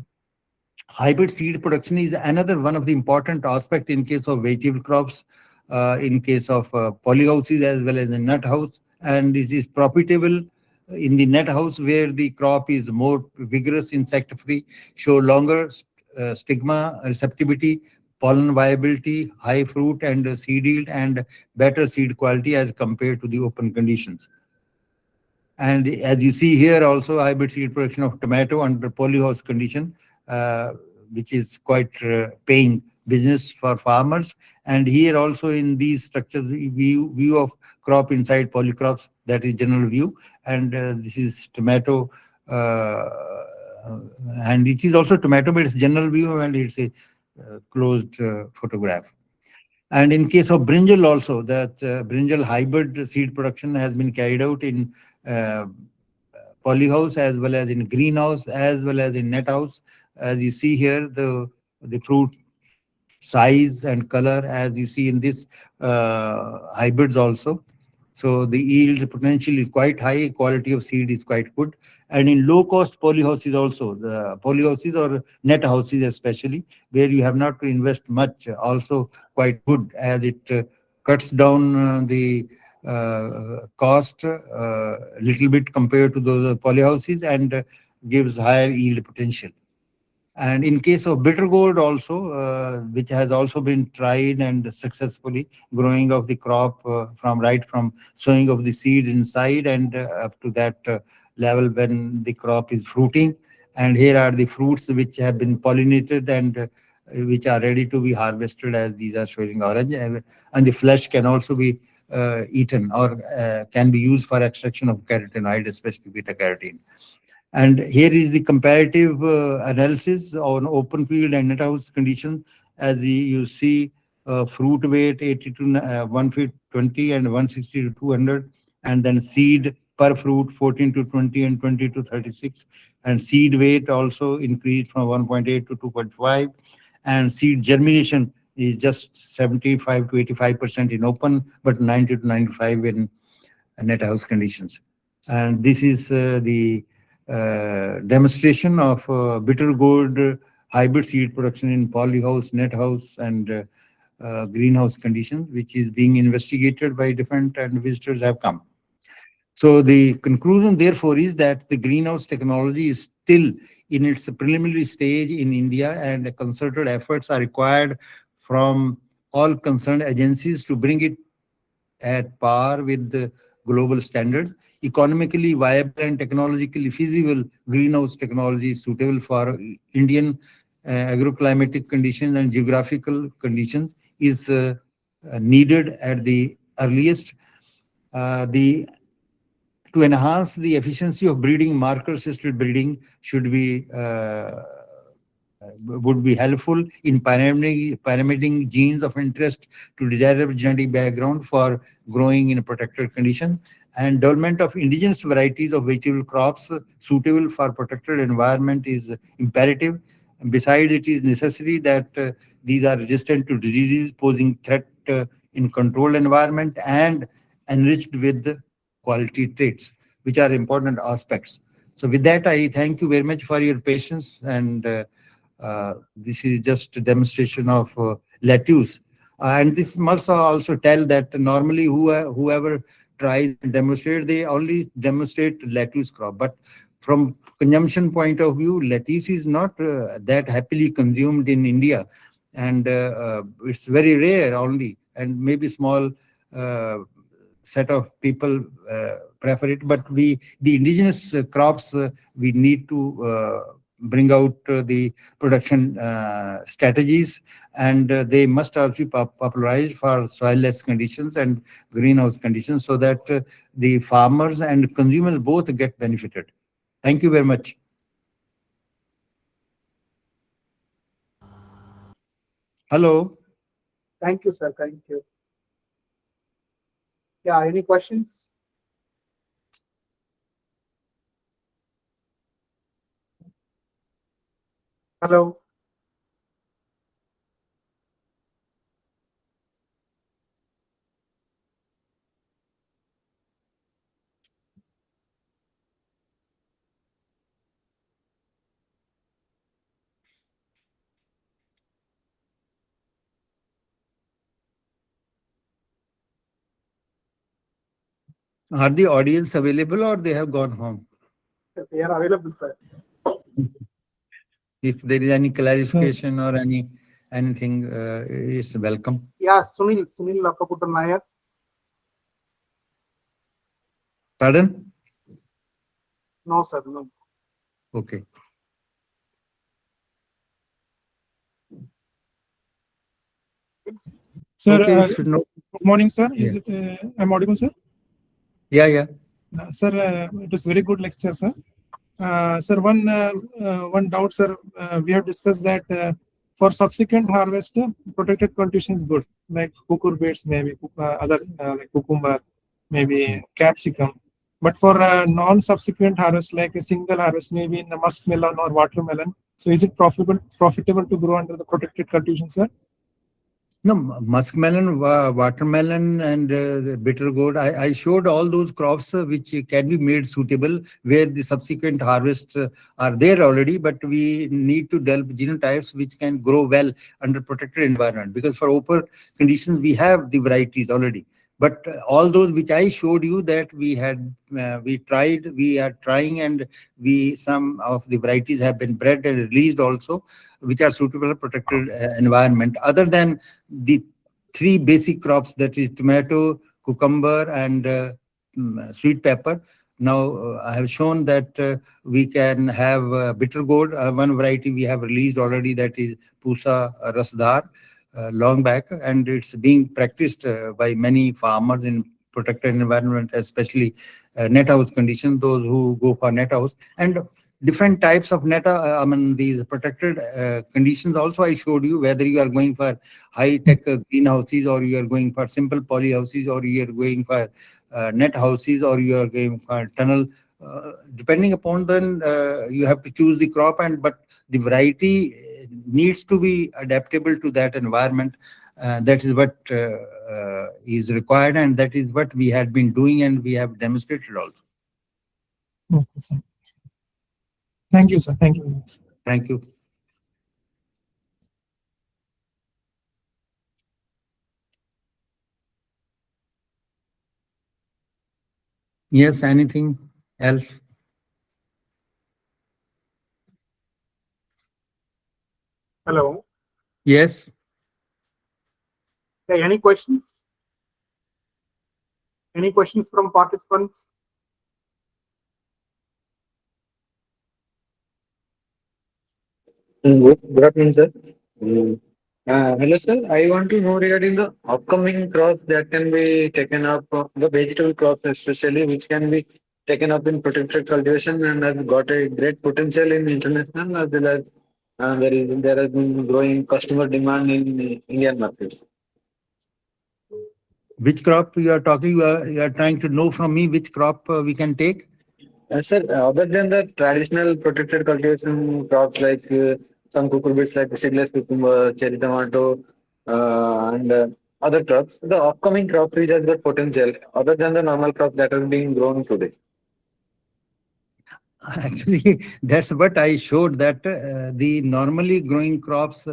Hybrid seed production is another one of the important aspects in case of vegetable crops, in case of polyhouses as well as in nut house. And it is profitable in the net house where the crop is more vigorous, insect-free, show longer stigma receptivity, pollen viability, high fruit and seed yield, and better seed quality as compared to the open conditions. And as you see here also, hybrid seed production of tomato under polyhouse condition, which is quite paying business for farmers. And here also in these structures, view of crop inside polycrops, that is general view. And this is tomato, and it is also tomato, but it's general view and it's a closed photograph. And in case of brinjal also, that brinjal hybrid seed production has been carried out in polyhouse as well as in greenhouse as well as in net house. As you see here, the fruit size and color as you see in this hybrids also. So the yield potential is quite high, quality of seed is quite good. And in low cost polyhouses also, the polyhouses or net houses especially, where you have not to invest much, also quite good, as it cuts down the cost little bit compared to those polyhouses, and gives higher yield potential. And in case of bitter gourd also, which has also been tried and successfully growing of the crop from sowing of the seeds inside and up to that level when the crop is fruiting. And here are the fruits which have been pollinated and which are ready to be harvested, as these are showing orange. And the flesh can also be eaten or can be used for extraction of carotenoid, especially beta carotene. And here is the comparative analysis on open field and net house conditions. As you see, fruit weight 80 to 120 and 160 to 200, and then seed per fruit 14 to 20 and 20 to 36, and seed weight also increased from 1.8 to 2.5, and seed germination is just 75 to 85% in open, but 90 to 95 in net house conditions. And this is the demonstration of bitter gourd hybrid seed production in polyhouse, net house, and greenhouse conditions, which is being investigated by different, and visitors have come. So the conclusion, therefore, is that the greenhouse technology is still in its preliminary stage in India, and concerted efforts are required from all concerned agencies to bring it at par with the global standards. Economically viable and technologically feasible greenhouse technology suitable for Indian agroclimatic conditions and geographical conditions is needed at the earliest. The To enhance the efficiency of breeding, marker-assisted breeding would be helpful in pyramiding genes of interest to desirable genetic background for growing in a protected condition, and development of indigenous varieties of vegetable crops suitable for protected environment is imperative. And besides, it is necessary that these are resistant to diseases posing threat in controlled environment and enriched with quality traits, which are important aspects. So with that, I thank you very much for your patience, and this is just a demonstration of lettuce. And this must also tell that normally whoever tries and demonstrate, they only demonstrate lettuce crop. But from consumption point of view, lettuce is not that happily consumed in India, and it's very rare only, and maybe small set of people prefer it. But the indigenous crops, we need to bring out the production strategies, and they must also be popularized for soilless conditions and greenhouse conditions, so that the farmers and consumers both get benefited. Thank you very much. Hello. Thank you, sir. Thank you. Yeah, any questions? Hello. Are the audience available, or they have gone home? They are available, sir. If there is any clarification or anything, it's welcome. Yeah, Sunil Lakkaputra Nayak. Pardon? No, sir, no. Okay. Sir, Okay, good morning, sir. Is Yeah. it, I'm audible, sir? Yeah. Sir, it is very good lecture, sir. Sir, one doubt, sir. We have discussed that for subsequent harvest, protected cultivation is good, like cucurbits, maybe other like cucumber, maybe capsicum. But for non-subsequent harvest, like a single harvest, maybe in the muskmelon or watermelon, so is it profitable to grow under the protected cultivation, sir? No, muskmelon, watermelon, and the bitter gourd. I showed all those crops which can be made suitable, where the subsequent harvests are there already, but we need to develop genotypes which can grow well under protected environment. Because for open conditions, we have the varieties already. But all those which I showed you, that we are trying, and some of the varieties have been bred and released also, which are suitable for protected environment. Other than the three basic crops, that is tomato, cucumber, and sweet pepper. Now I have shown that we can have bitter gourd. One variety we have released already, that is Pusa Rasdar, long back, and it's being practiced by many farmers in protected environment, especially net house conditions, those who go for net house. And different types of these protected conditions also I showed you, whether you are going for high-tech greenhouses, or you are going for simple polyhouses, or you are going for net houses, or you are going for tunnel. Depending upon then, you have to choose the crop, but the variety needs to be adaptable to that environment. That is what is required, and that is what we had been doing, and we have demonstrated also. Okay, sir. Thank you, sir. Thank you very much. Thank you. Yes, anything else? Hello. Yes. Any questions? Any questions from participants? Good afternoon, sir. Hello, sir. I want to know regarding the upcoming crops that can be taken up, the vegetable crops especially, which can be taken up in protected cultivation and has got a great potential in international as well as there has been growing customer demand in Indian markets. Which crop you are talking? You are trying to know from me which crop we can take? Sir, other than the traditional protected cultivation crops like some cucurbits like seedless cucumber, cherry tomato, and other crops, the upcoming crops which has got potential other than the normal crops that are being grown today. Actually, that's what I showed, that the normally growing crops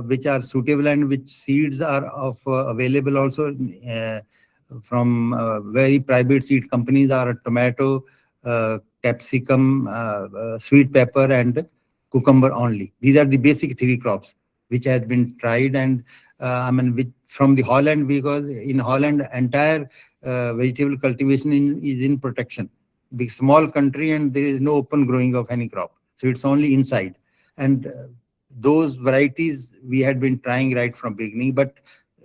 which are suitable and which seeds are of available also from very private seed companies are tomato, capsicum, sweet pepper, and cucumber only. These are the basic three crops which has been tried, and I mean, from the Holland, because in Holland entire vegetable cultivation is in protection. Big small country, and there is no open growing of any crop, so it's only inside. And those varieties we had been trying right from beginning, but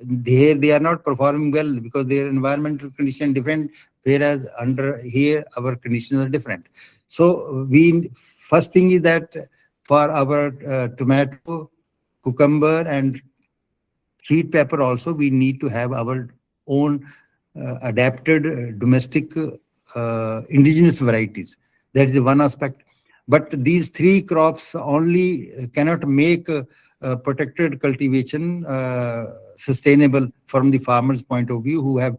they are not performing well because their environmental condition different, whereas under here our conditions are different. So we, first thing is that for our tomato, cucumber, and sweet pepper also, we need to have our own adapted domestic indigenous varieties. That is the one aspect. But these three crops only cannot make protected cultivation sustainable from the farmer's point of view, who have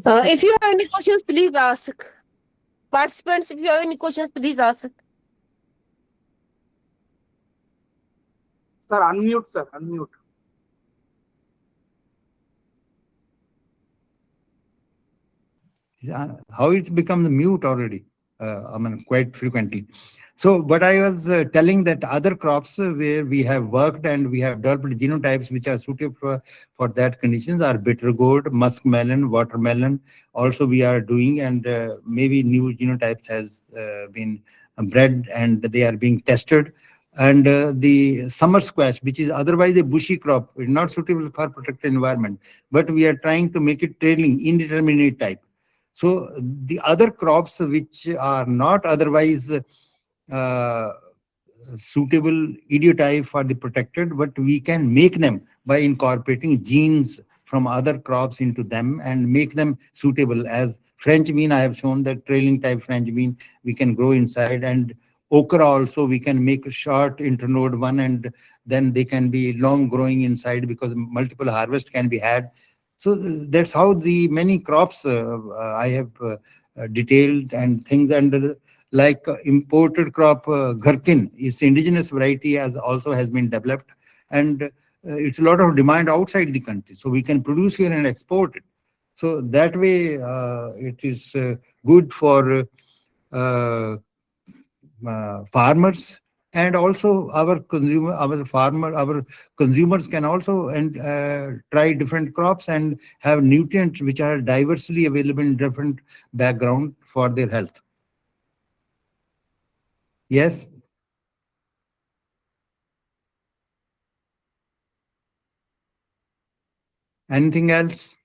If you have any questions, please ask. Participants, if you have any questions, please ask. Sir, unmute, sir. Unmute. how it becomes mute already. I mean, quite frequently. So what I was telling, that other crops where we have worked and we have developed genotypes which are suitable for that conditions are bitter gourd, muskmelon, watermelon. Also we are doing, and maybe new genotypes has been bred and they are being tested. And the summer squash, which is otherwise a bushy crop, not suitable for protected environment, but we are trying to make it trailing, indeterminate type. So the other crops which are not otherwise uh, suitable idiotype for the protected, but we can make them by incorporating genes from other crops into them and make them suitable. As French bean, I have shown that trailing type French bean we can grow inside, and okra also we can make a short internode one, and then they can be long growing inside because multiple harvest can be had. So that's how the many crops I have detailed and things. And like imported crop gherkin is indigenous variety, as also has been developed, and it's a lot of demand outside the country, so we can produce here and export it. So that way it is good for farmers, and also our consumers can also and try different crops and have nutrients which are diversely available in different background for their health. Yes. Anything else?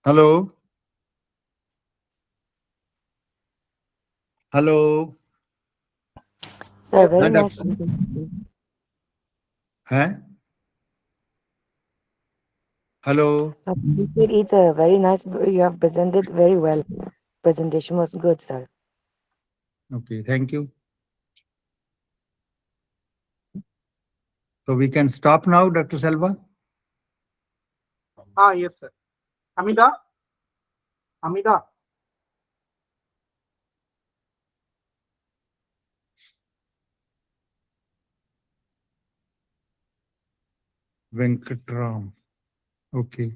Hello? Hello? Sir, Yes, very sir. nice. Huh? Hello? It's a very nice. You have presented very well. Presentation was good, sir. Okay, thank you. So we can stop now, Dr. Selva? Yes, sir. Amida? Amida? Venkatram. Okay.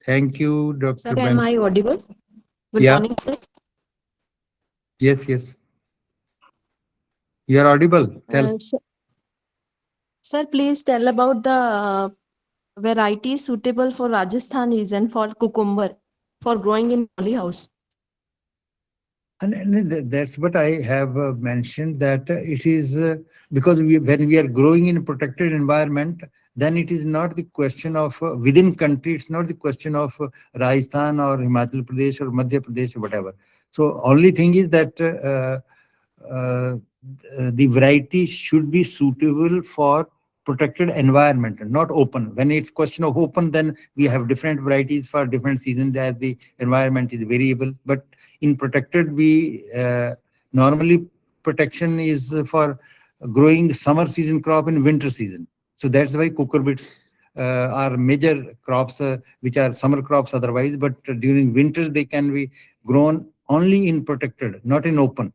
Thank you, Dr. Sir, am I audible? Good Yeah. morning, sir. Yes, yes. You are audible. Tell. Sir, please tell about the varieties suitable for Rajasthan region for cucumber for growing in polyhouse. And that's what I have mentioned, that it is because when we are growing in a protected environment, then it is not the question of within country, it's not the question of Rajasthan or Himachal Pradesh or Madhya Pradesh or whatever. So only thing is that the variety should be suitable for protected environment, not open. When it's question of open, then we have different varieties for different seasons as the environment is variable. But in protected, we normally protection is for growing summer season crop in winter season. So that's why cucurbits are major crops which are summer crops otherwise, but during winters they can be grown only in protected, not in open.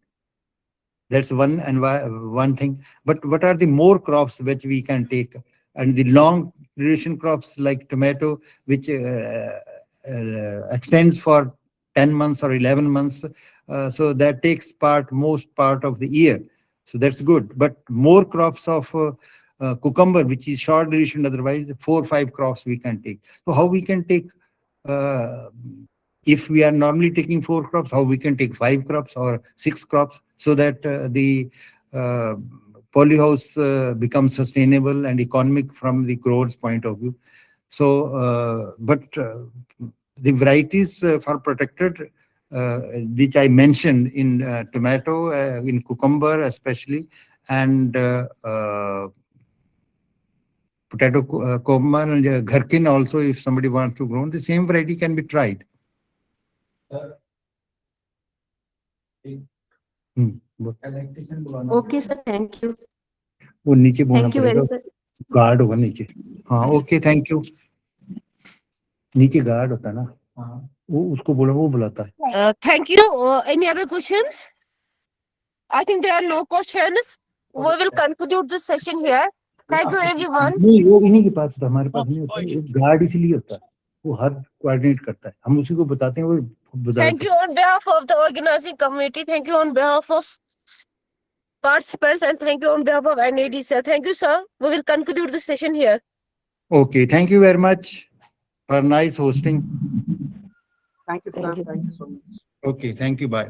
That's one thing. But what are the more crops which we can take? And the long duration crops like tomato, which extends for 10 months or 11 months. So that takes most part of the year. So that's good. But more crops of cucumber, which is short duration, otherwise 4 or 5 crops we can take. So how we can take if we are normally taking 4 crops, how we can take 5 crops or 6 crops, so that the polyhouse becomes sustainable and economic from the grower's point of view. So, the varieties for protected, which I mentioned in tomato, in cucumber especially, and potato coma and gherkin also, if somebody wants to grow, the same variety can be tried. Okay, sir. Thank you. वो नीचे बोलना Thank you पड़ेगा, very much. Guard होगा नीचे. हाँ, okay, thank you. नीचे guard होता है ना, वो उसको बोला, वो बुलाता है. Thank you. Any other questions? I think there are no questions. We will conclude this session here. Thank you, everyone. नहीं, वो इन्हीं के पास होता है, हमारे पास नहीं होता. एक गार्ड इसलिए होता है, वो हर कोऑर्डिनेट करता है, हम उसी को बताते हैं, वो बताता Thank you on behalf of the organizing committee. Thank you on behalf of participants, and thank you on behalf of NAD, sir. Thank you, sir. We will conclude the session here. Okay, thank you very much for nice hosting. Thank you, sir. Thank you so much. Okay, thank you. Bye.